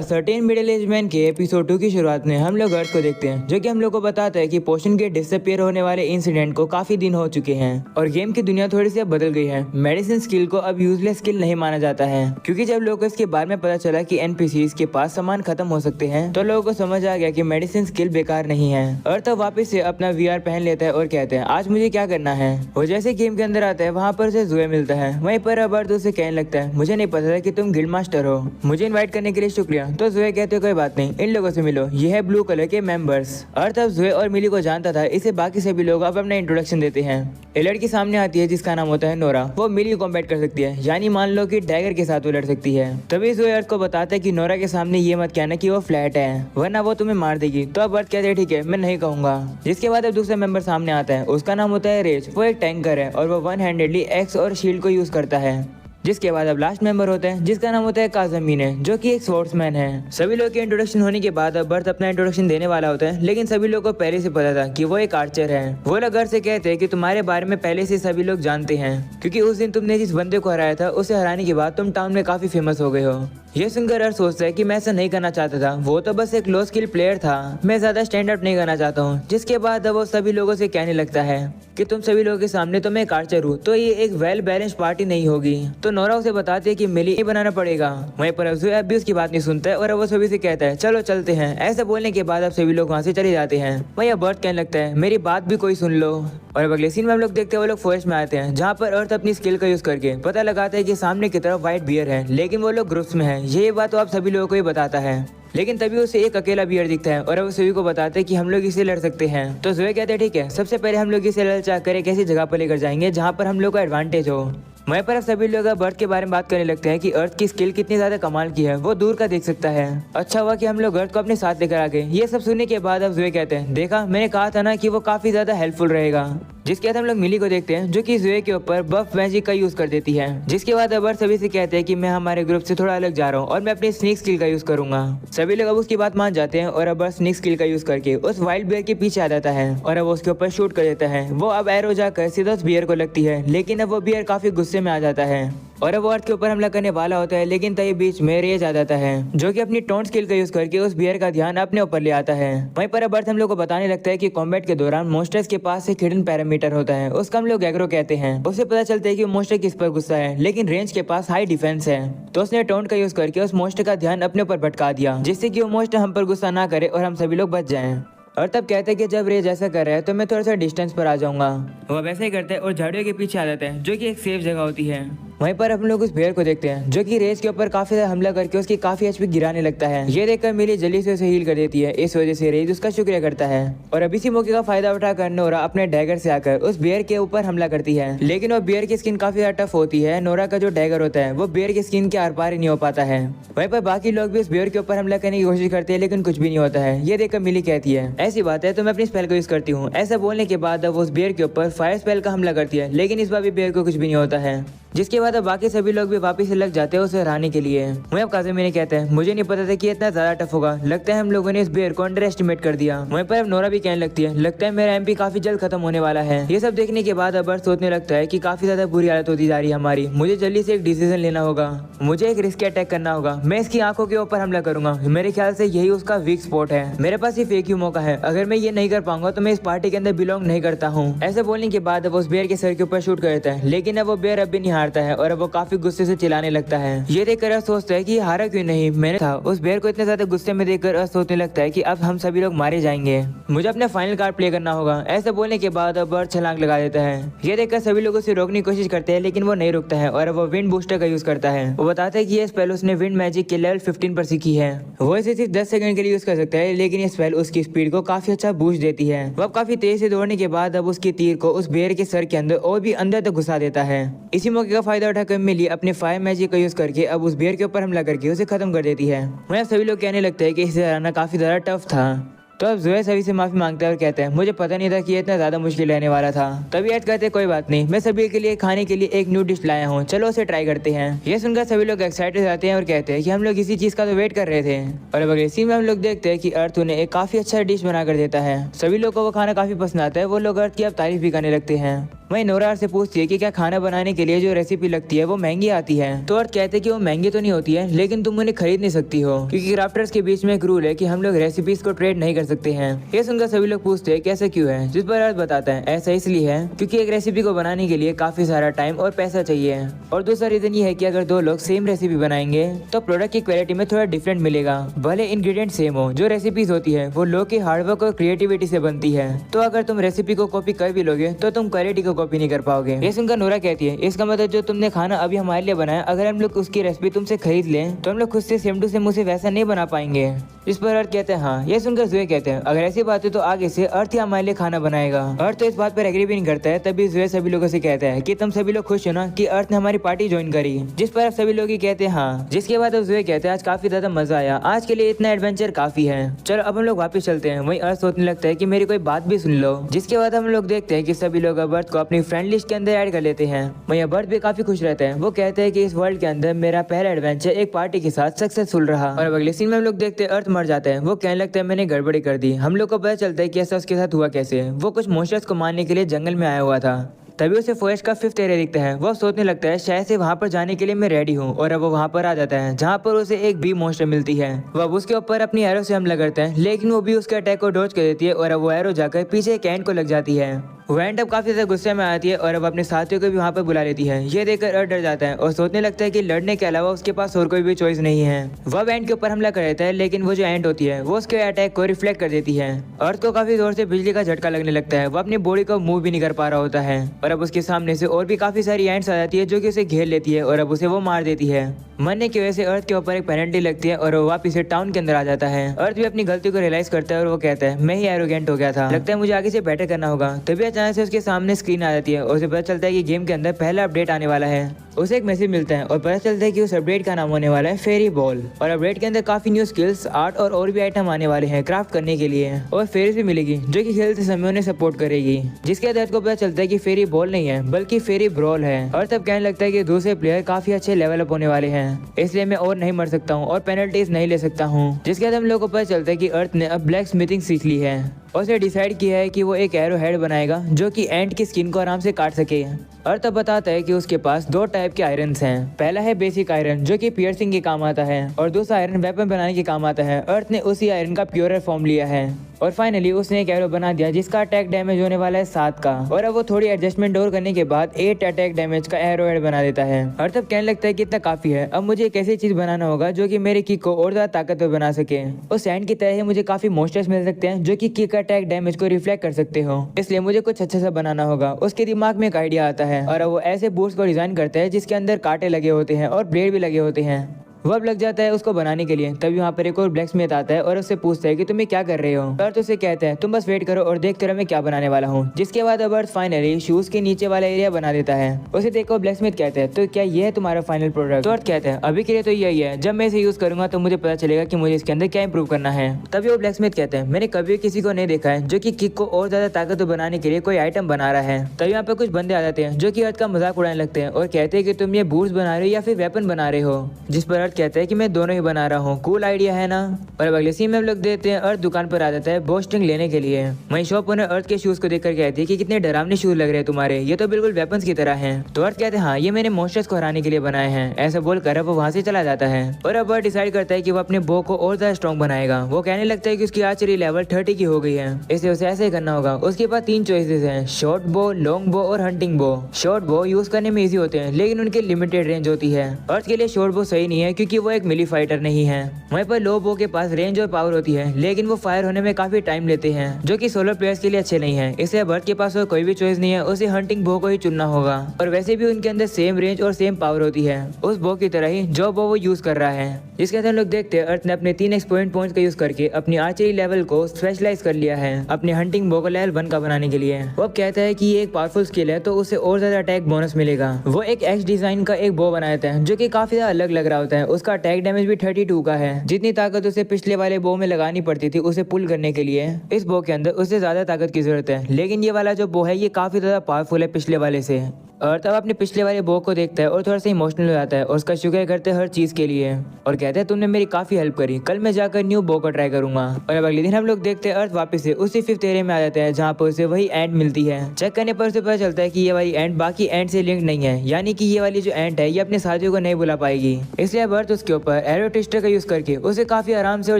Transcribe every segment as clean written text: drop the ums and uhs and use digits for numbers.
Certain middle age man के episode 2 की शुरुआत में हम लोग अर्थ को देखते हैं, जो कि हम लोग को बताता है कि पोशन के डिसअपियर होने वाले इंसिडेंट को काफी दिन हो चुके हैं और गेम की दुनिया थोड़ी सी अब बदल गई है। मेडिसिन स्किल को अब यूजलेस स्किल नहीं माना जाता है, क्योंकि जब लोगों को इसके बारे में पता चला कि एनपीसीज के पास सामान खत्म हो सकते हैं तो लोगों को समझ आ गया कि मेडिसिन स्किल बेकार नहीं है। अर्थ अब वापस से अपना वीआर पहन लेता है और कहते हैं आज मुझे क्या करना है। वो जैसे गेम के अंदर आता है वहाँ पर उसे जुए मिलता है। वहीं पर अब अर्थ उसे कहने लगता है मुझे नहीं पता था कि तुम गिल्ड मास्टर हो, मुझे इन्वाइट करने के लिए शुक्रिया। तो जुए कहते कोई बात नहीं, इन लोगों से मिलो, ये है ब्लू कलर के मेंबर्स। अर्थ अब जुए और मिली को जानता था, इसे बाकी सभी लोग अब अपना इंट्रोडक्शन देते हैं। एक लड़की सामने आती है जिसका नाम होता है नोरा। वो मिली कॉम्बैट कर सकती है, यानी मान लो कि डैगर के साथ वो लड़ सकती है। तभी जुए अर्थ को बताता है कि नोरा के सामने ये मत कहना कि वो फ्लैट है, वरना वो तुम्हें मार देगी। तो अब अर्थ कहते हैं ठीक है मैं नहीं कहूंगा। जिसके बाद अब दूसरा मेंबर सामने आता है, उसका नाम होता है रेज। वो एक टैंकर है और वो वन हैंडेडली एक्स और शील्ड को यूज करता है। जिसके बाद अब लास्ट मेंबर होता है जिसका नाम होता है काज़मीने, जो कि एक स्वॉर्ड्समैन है। सभी लोग के इंट्रोडक्शन होने के बाद अब बर्थ अपना इंट्रोडक्शन देने वाला होता है, लेकिन सभी लोगों को पहले से पता था कि वो एक आर्चर है। वो लोग घर से कहते हैं कि तुम्हारे बारे में पहले से सभी लोग जानते हैं, क्योंकि उस दिन तुमने जिस बंदे को हराया था उसे हराने के बाद तुम टाउन में काफी फेमस हो गए हो। ये सुनकर अर्थ सोचता है कि मैं ऐसा नहीं करना चाहता था, वो तो बस एक लो स्किल प्लेयर था, मैं ज्यादा स्टैंड आउट नहीं करना चाहता हूँ। जिसके बाद अब वो सभी लोगों से कहने लगता है कि तुम सभी लोगों के सामने तो मैं एक आर्चर हूँ, तो ये एक वेल बैलेंस पार्टी नहीं होगी। तो नोरा उसे बताती है कि मिली बनाना पड़ेगा। वहीं पर अब भी उसकी बात नहीं सुनता है और अब वो सभी से कहता है चलो चलते हैं। ऐसा बोलने के बाद अब सभी लोग वहाँ से चले जाते हैं। वहीं अब अर्थ कहने लगता है मेरी बात भी कोई सुन लो। और अब अगले सीन में हम लोग देखते हैं वो लोग फॉरेस्ट में आते हैं, जहाँ पर अर्थ अपनी स्किल का यूज करके पता लगाता है कि सामने की तरफ व्हाइट बियर है, लेकिन वो लोग ग्रुप्स में है। ये बात तो आप सभी लोगों को ही बताता है, लेकिन तभी उसे एक अकेला बियर दिखता है और अब सभी को बताते हैं कि हम लोग इसे लड़ सकते हैं। तो जुए कहते हैं ठीक है, सबसे पहले हम लोग इसे ललचा कर एक ऐसी जगह पर लेकर जाएंगे जहाँ पर हम लोग को एडवांटेज हो। वहीं पर अब सभी लोग अब अर्थ के बारे में बात करने लगते हैं कि अर्थ की स्किल कितनी ज्यादा कमाल की है, वो दूर का देख सकता है। अच्छा हुआ कि हम लोग अर्थ को अपने साथ लेकर आ गए। ये सब सुनने के बाद अब जुए कहते हैं देखा मैंने कहा था ना कि वो काफी ज्यादा हेल्पफुल रहेगा। जिसके बाद हम लोग मिली को देखते हैं, जो कि जुए के ऊपर बफ मैजिक का यूज कर देती है। जिसके बाद अब अर्थ सभी से कहते हैं कि मैं हमारे ग्रुप से थोड़ा अलग जा रहा हूँ और मैं अपनी स्नेक स्किल का यूज करूंगा। सभी लोग अब उसकी बात मान जाते हैं और अब स्नेक स्किल का यूज करके उस वाइल्ड बियर के पीछे आ जाता है और अब उसके ऊपर शूट कर देता है। वो अब एरो जाकर सीधा उस बियर को लगती है, लेकिन अब वो बियर काफी गुस्से में आ जाता है और अब अर्थ के ऊपर हमला करने वाला होता है, लेकिन तभी बीच में रेज आ जाता है, जो कि अपनी टोंट स्किल का यूज करके उस बियर का ध्यान अपने ऊपर ले आता है। वहीं पर अब अर्थ हम लोग को बताने लगता है कि कॉम्बैट के दौरान मोस्टर्स के पास एक हिडन पैरामीटर होता है, उसका हम लोग एग्रो कहते हैं। उससे पता चलता है कि मोस्टर किस पर गुस्सा है, लेकिन रेंज के पास हाई डिफेंस है। तो उसने टोंट का यूज करके उस मोस्टर का ध्यान अपने ऊपर भटका दिया, जिससे कि वो मोस्टर हम पर गुस्सा ना करे और हम सभी लोग बच जाएं। और तब कहते हैं कि जब रेज ऐसा कर रहा है तो मैं थोड़ा सा डिस्टेंस पर आ जाऊंगा। वो वैसे ही करते हैं और झाड़ियों के पीछे आ जाते हैं, जो कि एक सेफ जगह होती है। वहीं पर हम लोग उस भेड़ को देखते हैं, जो कि रेज के ऊपर काफी ज्यादा हमला करके उसकी काफी एचपी गिराने लगता है। ये देखकर मिली जल्दी से उसे हील कर देती है, इस वजह से रेज उसका शुक्रिया करता है। और अब इसी मौके का फायदा उठाकर नोरा अपने डैगर से आकर उस बियर के ऊपर हमला करती है, लेकिन वो बियर की स्किन काफी ज्यादा टफ होती है। नोरा का जो डैगर होता है वो बियर की स्किन के आर पार ही नहीं हो पाता है। वहीं पर बाकी लोग भी उस बियर के ऊपर हमला करने की कोशिश करते हैं, लेकिन कुछ भी नहीं होता है। ये देखकर मिली कहती है ऐसी बात है तो मैं अपनी स्पेल को यूज करती हूँ। ऐसा बोलने के बाद अब उस बियर के ऊपर फायर स्पेल का हमला करती है, लेकिन इस बार भी बियर को कुछ भी नहीं होता है। जिसके बाद अब बाकी सभी लोग भी वापस से लग जाते हैं उसे हराने के लिए। वहीं अब काज़मीने कहते हैं मुझे नहीं पता था कि इतना ज्यादा टफ होगा, लगता है हम लोगों ने इस बियर को अंडर एस्टिमेट कर दिया। वहीं पर अब नोरा भी कहने लगती है लगता है मेरा एमपी काफी जल्द खत्म होने वाला है। ये सब देखने के बाद अब अर्थ सोचने लगता है कि काफी ज्यादा बुरी हालत होती जा रही है हमारी, मुझे जल्दी से एक डिसीजन लेना होगा, मुझे एक रिस्की अटैक करना होगा। मैं इसकी आंखों के ऊपर हमला करूंगा, मेरे ख्याल से यही उसका वीक स्पॉट है। मेरे पास सिर्फ एक ही मौका है, अगर मैं ये नहीं कर पाऊंगा तो मैं इस पार्टी के अंदर बिलोंग नहीं करता हूँ। ऐसे बोलने के बाद अब उस बियर के सर के ऊपर शूट कर देता है, लेकिन अब वो बियर अब भी नहीं हारता है और अब वो काफी गुस्से से चिल्लाने लगता है। ये देखकर सोचता है कि हारा क्यों नहीं, मैंने था। उस बेर को इतने ज्यादा गुस्से में देखकर सोचने लगता है कि अब हम सभी लोग मारे जाएंगे, मुझे अपने फाइनल कार्ड प्ले करना होगा। ऐसा बोलने के बाद अब अर्थ छलांग लगा देता है। ये देखकर सभी लोग उसे रोकने की कोशिश करते हैं, लेकिन वो नहीं रुकता है और वो विंड बूस्टर का यूज करता है। वो बताता है कि ये स्पेल उसने विंड मैजिक के लेवल 15 पर सीखी है। वो इसे सिर्फ 10 सेकंड के लिए यूज कर सकता है, लेकिन ये स्पेल उसकी स्पीड को काफी अच्छा बूस्ट देती है। वो काफी तेज से दौड़ने के बाद अब उसके तीर को उस बेर के सर के अंदर और भी अंदर तक घुसा देता है। इसी मौके का फायदा उठाकर मिली अपने फायर मैजिक का यूज करके अब उस बियर के ऊपर हमला करके उसे खत्म कर देती है। वहीं सभी लोग कहने लगते हैं कि इसे हराना काफी ज्यादा टफ था। तो अब जुए सभी से माफी मांगता है और कहते हैं मुझे पता नहीं था कि ये इतना ज्यादा मुश्किल रहने वाला था। तभी ऐड कहते हैं कोई बात नहीं, मैं सभी के लिए खाने के लिए एक न्यू डिश लाया हूँ, चलो उसे ट्राई करते हैं। ये सुनकर सभी लोग एक्साइटेड रहते हैं और कहते हैं कि हम लोग इसी चीज का तो वेट कर रहे थे। और अब अगले सीन में हम लोग देखते हैं कि अर्थ उन्हें एक काफी अच्छा डिश बना कर देता है। सभी लोग को वो खाना काफी पसंद आता है, वो लोग अर्थ की अब तारीफ भी करने लगते हैं। वहीं नोरा अर्थ से पूछती है कि क्या खाना बनाने के लिए जो रेसिपी लगती है वो महंगी आती है। तो अर्थ कहते हैं कि वो महंगी तो नहीं होती है, लेकिन तुम उन्हें खरीद नहीं सकती हो, क्योंकि क्राफ्टर्स के बीच में एक रूल है कि हम लोग रेसिपीज को ट्रेड नहीं कर सकते हैं। ये सुनकर सभी लोग पूछते हैं कैसा क्यों है, जिस पर अर्थ बताता है ऐसा इसलिए है क्योंकि एक रेसिपी को बनाने के लिए काफी सारा टाइम और पैसा चाहिए, और दूसरा रीजन ये है कि अगर दो लोग सेम रेसिपी बनाएंगे तो प्रोडक्ट की क्वालिटी में थोड़ा डिफरेंट मिलेगा। भले इंग्रेडिएंट सेम हो, जो रेसिपीज होती है वो लोग की हार्डवर्क और क्रिएटिविटी से बनती है। तो अगर तुम रेसिपी को कॉपी कर भी लोगे तो तुम क्वालिटी को कॉपी नहीं कर पाओगे। ये सुनकर नोरा कहती है इसका मतलब जो तुमने खाना अभी हमारे लिए बनाया, अगर हम लोग उसकी रेसिपी तुमसे खरीद लें तो हम लोग खुद से सेम टू सेम उसे वैसा नहीं बना पाएंगे। इस पर अर्थ कहते हैं हाँ। ये सुनकर जुए कहते हैं अगर ऐसी बात है तो आगे से अर्थ ही हमारे लिए खाना बनाएगा। अर्थ तो इस बात पर एग्री भी नहीं करता है। तभी जुए सभी लोगों से कहता है कि तुम सभी लोग खुश हो ना कि अर्थ ने हमारी पार्टी ज्वाइन करी, जिस पर सभी लोग ही कहते हैं हाँ। जिसके बाद अब जुए कहते हैं आज काफी ज्यादा मजा आया, आज के लिए इतना एडवेंचर काफी है, चलो अब हम लोग वापस चलते हैं। वहीं अर्थ सोचने लगता है कि मेरी कोई बात भी सुन लो। जिसके बाद हम लोग देखते हैं कि सभी लोग अब अर्थ को अपनी फ्रेंड लिस्ट के अंदर ऐड कर लेते हैं। वहीं अब अर्थ भी काफी खुश रहता है। वो कहते हैं कि इस वर्ल्ड के अंदर मेरा पहला एडवेंचर एक पार्टी के साथ सक्सेसफुल रहा। और अब अगले सीन में हम लोग देखते हैं अर्थ मर जाता है। वो कहने लगता है मैंने गड़बड़ी कर दी। हम लोग को पता चलता है कि ऐसा उसके साथ हुआ कैसे। वो कुछ मॉन्स्टर्स को मारने के लिए जंगल में आया हुआ था। तभी उसे फॉरेस्ट का 5th एरिया दिखता है। वो सोचने लगता है शायद से वहाँ पर जाने के लिए मैं रेडी हूँ, और अब वो वहाँ पर आ जाता है जहाँ पर उसे एक बी मॉन्स्टर मिलती है। वो अब उसके ऊपर अपनी एरो से हमला करता है, लेकिन वो भी उसके अटैक को डॉज कर देती है और अब वो एरो जाकर पीछे एक एंट को लग जाती है। वो एंट अब काफी ज्यादा गुस्से में आती है और अब अपने साथियों को भी वहाँ पर बुला लेती है। ये देखकर अर्थ डर जाता है और सोचने लगता है कि लड़ने के अलावा उसके पास और कोई भी चॉइस नहीं है। वह एंट के ऊपर हमला कर देता है, लेकिन वो जो एंट होती है वो उसके अटैक को रिफ्लेक्ट कर देती है। अर्थ को काफी जोर से बिजली का झटका लगने लगता है। वो अपनी बॉडी को मूव भी नहीं कर पा रहा होता है, और अब उसके सामने से और भी काफी सारी एंट्स आ जाती है जो कि उसे घेर लेती है और अब उसे वो मार देती है। मरने की वजह से अर्थ के ऊपर एक पेनल्टी लगती है और वो वापस से टाउन के अंदर आ जाता है। अर्थ भी अपनी गलती को रियलाइज करता है और वो कहता है मैं ही एरोगेंट हो गया था, लगता है मुझे आगे से बेटर करना होगा। तभी अचानक से उसके सामने स्क्रीन आ जाती है और उसे पता चलता है कि गेम के अंदर पहला अपडेट आने वाला है। उसे एक मैसेज मिलता है और पता चलता है कि उस अपडेट का नाम होने वाला है फेरी बॉल, और अपडेट के अंदर काफी न्यू स्किल्स, आर्ट और भी आइटम आने वाले हैं क्राफ्ट करने के लिए, और फेरीज भी मिलेगी जो कि खेलते समय उन्हें सपोर्ट करेगी। जिसके बाद अर्थ को पता चलता है कि फेरी बॉल नहीं है बल्कि फेरी ब्रॉल है। और तब कहने लगता है कि दूसरे प्लेयर काफी अच्छे लेवल अप होने वाले हैं, इसलिए मैं और नहीं मर सकता हूँ और पेनल्टीज नहीं ले सकता हूँ। जिसके बाद हम लोग को पता चलता है कि अर्थ ने अब ब्लैक स्मिथिंग सीख ली है और उसने डिसाइड किया है कि वो एक एरो हेड बनाएगा जो कि एंट की स्किन को आराम से काट सके। अर्थ अब बताता है कि उसके पास 2 टाइप के आयरन्स हैं। पहला है बेसिक आयरन जो कि पियर्सिंग के काम आता है, और दूसरा आयरन वेपन बनाने के काम आता है। अर्थ ने उसी आयरन का प्योरर फॉर्म लिया है और फाइनली उसने एक एरो बना दिया जिसका अटैक डैमेज होने वाला है 7 का, और अब वो थोड़ी एडजस्टमेंट और करने के बाद 8 अटैक डैमेज का एरो हेड बना देता है। अर्थ अब कहने लगता है कि इतना काफी है, अब मुझे एक ऐसी चीज बनाना होगा जो कि मेरे किक को और ज्यादा ताकतवर बना सके। उस एंड की तरह ही मुझे काफी मॉन्स्टर्स मिल सकते हैं जो कि किक अटैक डैमेज को रिफ्लेक्ट कर सकते हो, इसलिए मुझे कुछ अच्छा सा बनाना होगा। उसके दिमाग में एक आइडिया आता है और वो ऐसे बूट्स को डिजाइन करता है जिसके अंदर कांटे लगे होते हैं और ब्लेड भी लगे होते हैं। वो अब लग जाता है उसको बनाने के लिए। तभी वहाँ पर एक और ब्लैक स्मिथ आता है और उससे पूछता है कि तुम ये क्या कर रहे हो। अर्थ उसे कहता है तुम बस वेट करो और देखते रहो मैं क्या बनाने वाला हूँ। जिसके बाद अब अर्थ फाइनली शूज के नीचे वाला एरिया बना देता है। उसे देखो ब्लैक स्मिथ कहते हैं तो क्या ये है तुम्हारा फाइनल प्रोडक्ट। तो अर्थ कहते हैं अभी के लिए तो यही है, जब मैं इसे यूज करूंगा तो मुझे पता चलेगा कि मुझे इसके अंदर क्या इंप्रूव करना है। तभी वो ब्लैक स्मिथ कहते हैं मैंने कभी किसी को नहीं देखा है जो कि किक को और ज्यादा ताकतवर बनाने के लिए कोई आइटम बना रहा है। तभी यहाँ पे कुछ बंदे आ जाते हैं जो कि अर्थ का मजाक उड़ाने लगते हैं और कहते हैं कि तुम ये बूट्स बना रहे हो या फिर वेपन बना रहे हो। जिस पर अर्थ कहता है कि मैं दोनों ही बना रहा हूँ, कूल आइडिया है ना। और अब अगले सीन में हम लोग देखते हैं अर्थ दुकान पर आ जाता है बोस्टिंग लेने के लिए। वहीं शॉप ओनर अर्थ के शूज को देखकर कहती है कि कितने डरावने शूज लग रहे हैं तुम्हारे, ये तो बिल्कुल वेपन्स की तरह हैं। तो अर्थ कहते हैं हाँ ये मैंने मॉन्स्टर्स को हराने के लिए बनाए हैं। ऐसा बोलकर अब वो वहाँ से चला जाता है और अब अर्थ डिसाइड करता है कि वो अपने बो को और ज्यादा स्ट्रॉन्ग बनाएगा। वो कहने लगता है कि उसकी आर्चरी लेवल 30 की हो गई है, इसलिए उसे ऐसे ही करना होगा। उसके पास 3 चॉइसेस हैं, शॉर्ट बो, लॉन्ग बो और हंटिंग बो। शॉर्ट बो यूज करने में इजी होते हैं लेकिन उनकी लिमिटेड रेंज होती है। अर्थ के लिए शॉर्ट बो सही नहीं है क्योंकि वो एक मिली फाइटर नहीं है। वहीं पर लो बो के पास रेंज और पावर होती है लेकिन वो फायर होने में काफी टाइम लेते हैं जो कि सोलो प्लेयर्स के लिए अच्छे नहीं है। इसलिए अर्थ के पास और कोई भी चॉइस नहीं है, उसे हंटिंग बो को ही चुनना होगा। और वैसे भी उनके अंदर सेम रेंज और सेम पावर होती है उस बो की तरह ही जो बो वो यूज कर रहा है। जिसके अंदर हम लोग देखते हैं अर्थ ने अपने 3 एक्सपोनेंट पॉइंट्स का यूज करके अपनी आर्चरी लेवल को स्पेशलाइज कर लिया है अपने हंटिंग बो को लेवल 1 का बनाने के लिए। वो अब कहता है कि ये एक पावरफुल स्किल है तो उसे और ज्यादा अटैक बोनस मिलेगा। वो एक एक्स डिजाइन का एक बो बनाता है जो कि काफी ज्यादा अलग लग रहा होता है। उसका अटैक डैमेज भी 32 का है। जितनी ताकत उसे पिछले वाले बो में लगानी पड़ती थी उसे पुल करने के लिए, इस बो के अंदर उससे ज्यादा ताकत की जरूरत है। लेकिन ये वाला जो बो है ये काफी ज्यादा पावरफुल है पिछले वाले से। अर्थ अब अपने पिछले वाले बो को देखता है और थोड़ा सा इमोशनल हो जाता है और उसका शुक्र करते हैं हर चीज के लिए और कहते हैं तुमने मेरी काफी हेल्प करी, कल मैं जाकर न्यू बो को ट्राई करूंगा। और अब अगले दिन हम लोग देखते हैं अर्थ वापस से उसी 5th एरिया में आ जाता है जहाँ पर उसे वही एंट मिलती है। चेक करने पर उसे पता चलता है कि ये वाली एंट बाकी एंट से लिंक नहीं है, यानी कि ये वाली जो एंट है ये अपने साथियों को नहीं बुला पाएगी। इसलिए अब अर्थ उसके ऊपर एरो ट्विस्टर का यूज करके उसे काफी आराम से और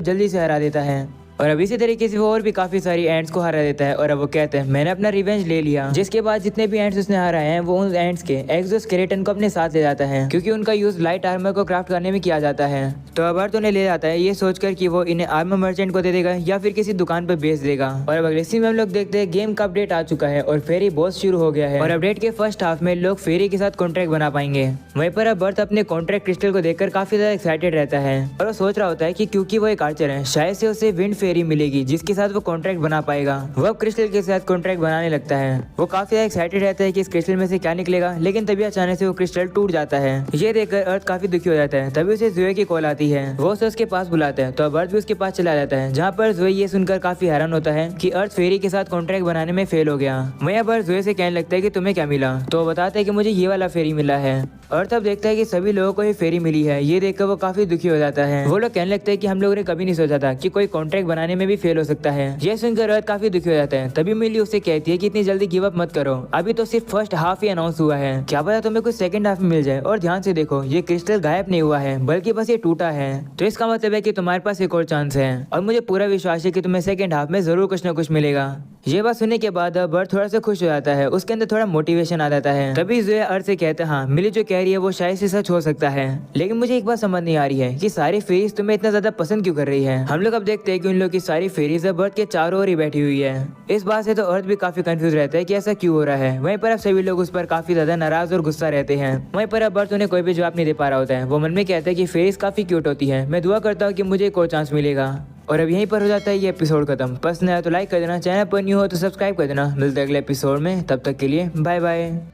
जल्दी से हरा देता है और अब इसी तरीके से वो और भी काफी सारी एंट्स को हरा देता है। और अब वो कहते हैं मैंने अपना रिवेंज ले लिया। जिसके बाद जितने भी एंट्स उसने हराए हैं वो उन एंट्स के एक्सोस्केलेटन को अपने साथ ले जाता है क्योंकि उनका यूज लाइट आर्मर को क्राफ्ट करने में किया जाता है। तो अब अर्थ उन्हें ले जाता है ये सोचकर कि वो इन्हें आर्मर मर्चेंट को दे देगा या फिर किसी दुकान पर बेच देगा। और अब अगले सीन में हम लोग देखते हैं गेम का अपडेट आ चुका है और फेरी बॉस शुरू हो गया है और अपडेट के फर्स्ट हाफ में लोग फेरी के साथ कॉन्ट्रैक्ट बना पाएंगे। वहीं पर अब अर्थ अपने कॉन्ट्रैक्ट क्रिस्टल को देखकर काफी ज्यादा एक्साइटेड रहता है और वो सोच रहा होता है कि क्योंकि वो एक आर्चर है शायद से उसे विंड फेरी मिलेगी जिसके साथ वो कॉन्ट्रैक्ट बना पाएगा। वो अब क्रिस्टल के साथ कॉन्ट्रैक्ट बनाने लगता है। वो काफी एक्साइटेड रहता है कि इस क्रिस्टल में से क्या निकलेगा, लेकिन तभी अचानक से वो क्रिस्टल टूट जाता है। ये देखकर अर्थ काफी दुखी हो जाता है। तभी उसे ज़ोए की कॉल आती है, वो उसे उसके पास बुलाता है तो अब अर्थ भी उसके पास चला जाता है, जहाँ पर ज़ोए ये सुनकर काफी हैरान होता है कि अर्थ फेरी के साथ कॉन्ट्रैक्ट बनाने में फेल हो गया। वहीं अब अर्थ ज़ोए से कहने लगता है कि तुम्हें क्या मिला, तो वो बताता है कि मुझे ये वाला फेरी मिला है। अर्थ अब देखता है कि सभी लोगों को ये फेरी मिली है। ये देखकर वो काफी दुखी हो जाता है। वो लोग कहने लगते हैं कि हम लोगों ने कभी नहीं सोचा था कि कोई कॉन्ट्रैक्ट बनाने में भी फेल हो सकता है। ये सुनकर अर्थ काफी दुखी हो जाता है। तभी मिली उससे कहती है कि इतनी जल्दी गिव अप मत करो, अभी तो सिर्फ फर्स्ट हाफ ही अनाउंस हुआ है, क्या पता तुम्हें कुछ सेकंड हाफ में मिल जाए। और ध्यान से देखो ये क्रिस्टल गायब नहीं हुआ है बल्कि बस ये टूटा है, तो इसका मतलब है कि तुम्हारे पास एक और चांस है और मुझे पूरा विश्वास है कि तुम्हें सेकंड हाफ में जरूर कुछ न कुछ मिलेगा। ये बात सुनने के बाद अब अर्थ थोड़ा सा खुश हो जाता है, उसके अंदर थोड़ा मोटिवेशन आ जाता है। तभी ज़ोए अर्थ से कहता है हाँ मिली जो कह रही है वो शायद से सच हो सकता है, लेकिन मुझे एक बात समझ नहीं आ रही है कि सारी फेरीज तुम्हें इतना ज्यादा पसंद क्यों कर रही है। हम लोग अब देखते हैं कि उन लोग की सारी फेरीज अब अर्थ के चारों ओर ही बैठी हुई है। इस बात से तो अर्थ भी काफी कंफ्यूज रहता है कि ऐसा क्यों हो रहा है। वहीं पर अब सभी लोग उस पर काफी ज्यादा नाराज और गुस्सा रहते हैं। वहीं पर अब अर्थ उन्हें कोई भी जवाब नहीं दे पा रहा होता है। वो मन में कहता है कि फेरीज काफी क्यूट होती है, मैं दुआ करता हूँ कि मुझे एक और चांस मिलेगा। और अब यहीं पर हो जाता है ये एपिसोड खत्म। पसंद आया तो लाइक कर देना, चैनल पर न्यू हो तो सब्सक्राइब कर देना। मिलते हैं अगले एपिसोड में, तब तक के लिए बाय बाय।